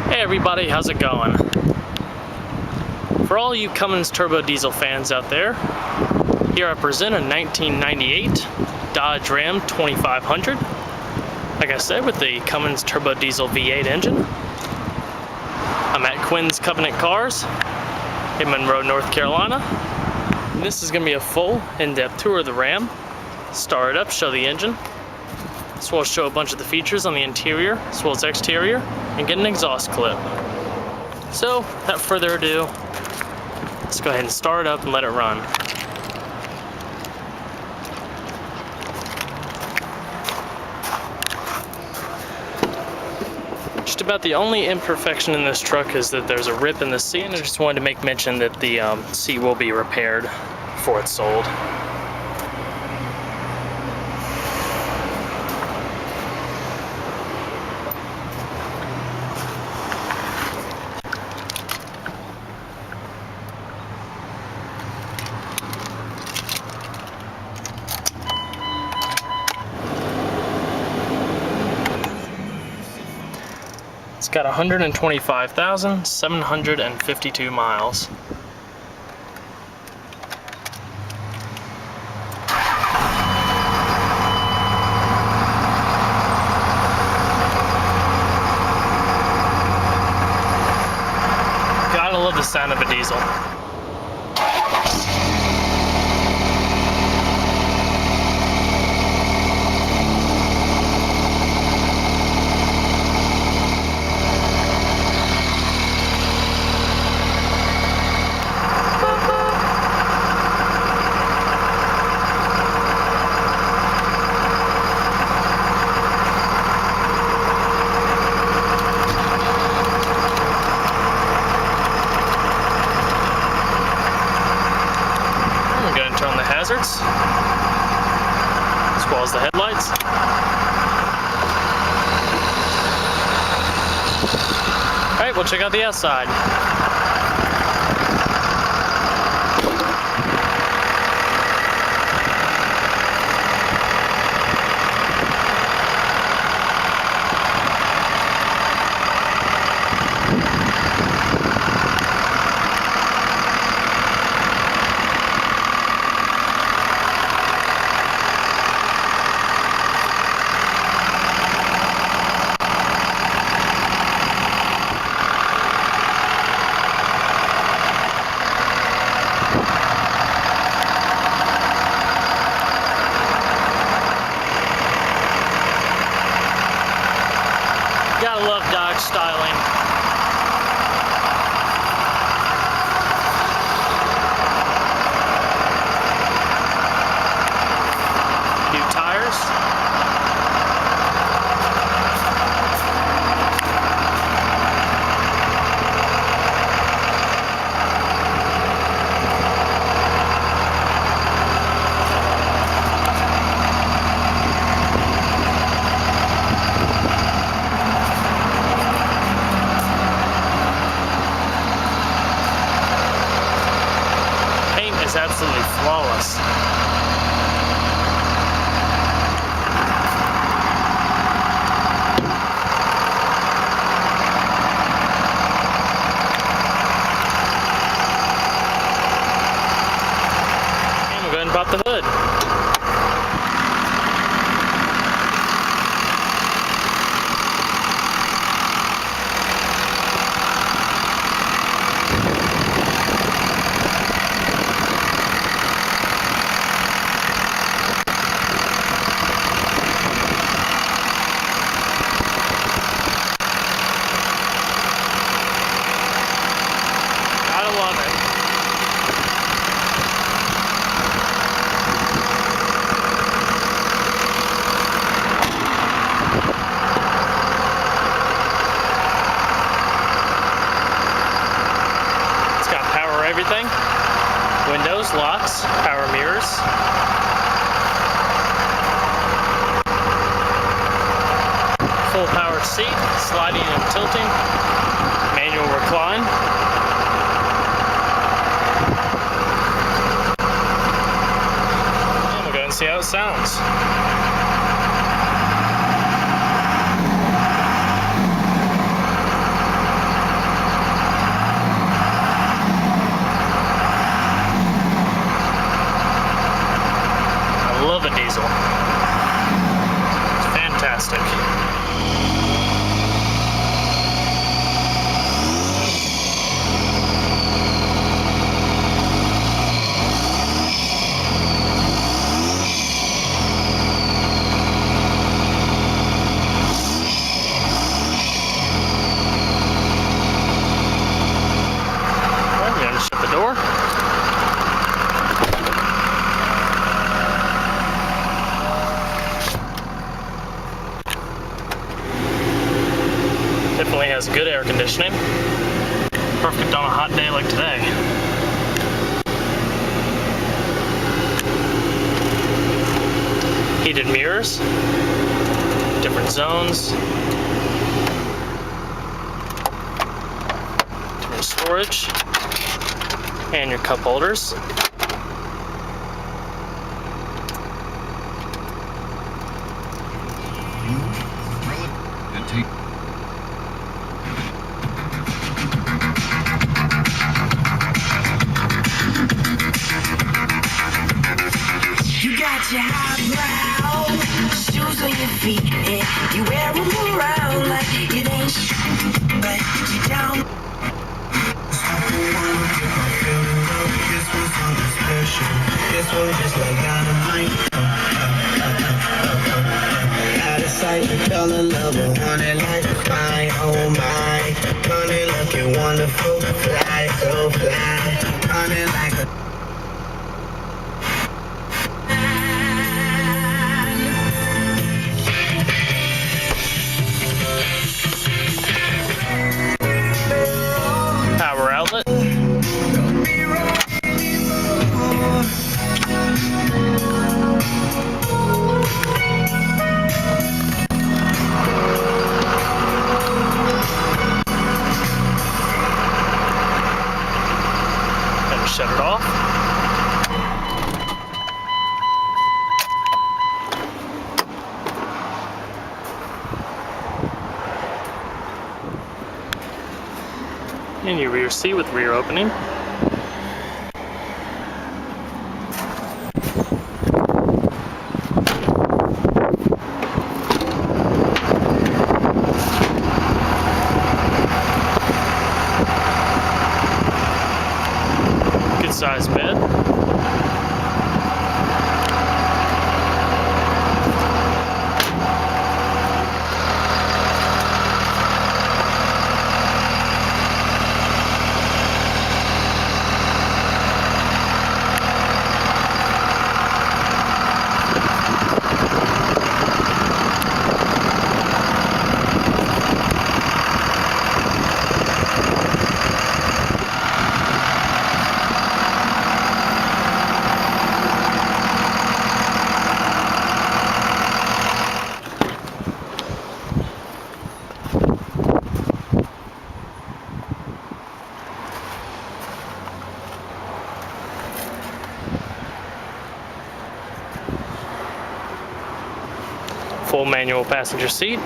Hey everybody, how's it going? For all you Cummins turbo diesel fans out there, here I present a 1998 Dodge Ram 2500. Like I said, with the Cummins turbo diesel V8 engine. I'm at Quinn's Covenant Cars in Monroe, North Carolina. And this is going to be a full in-depth tour of the Ram. Start it up, show the engine. As well as show a bunch of the features on the interior as well as exterior, and get an exhaust clip. So, without further ado, let's go ahead and start it up and let it run. Just about the only imperfection in this truck is that there's a rip in the seat, and I just wanted to make mention that the seat will be repaired before it's sold. It's got 125,752 miles. Gotta love the sound of a diesel. Turn on the hazards, as well as the headlights. Alright, we'll check out the outside. Gotta love Dodge styling. New tires. Is absolutely flawless. And we'll go ahead and pop the hood. Love it. It's got power everything, windows, locks, power mirrors. Full power seat, sliding and tilting, manual recline. See how it sounds. has good air conditioning. Perfect on a hot day like today. Heated mirrors, different zones, different storage, and your cup holders. You got your highbrow shoes on your feet, and you wear them around like it ain't but you don't. This one's something special. This one just like dynamite. Out of sight, fell in love with one and like my oh my. Honey looking wonderful, fly so fly. Honey like a power outlet. And shut it off. And your rear seat with rear opening. Good sized bed. Full manual passenger seat.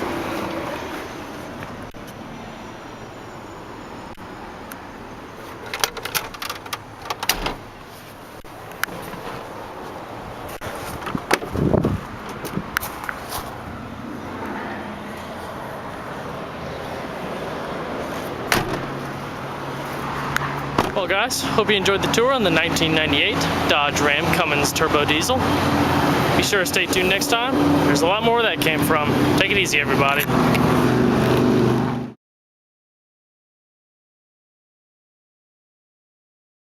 Well guys, hope you enjoyed the tour on the 1998 Dodge Ram Cummins Turbo Diesel. Be sure to stay tuned next time. There's a lot more where that came from. Take it easy, everybody.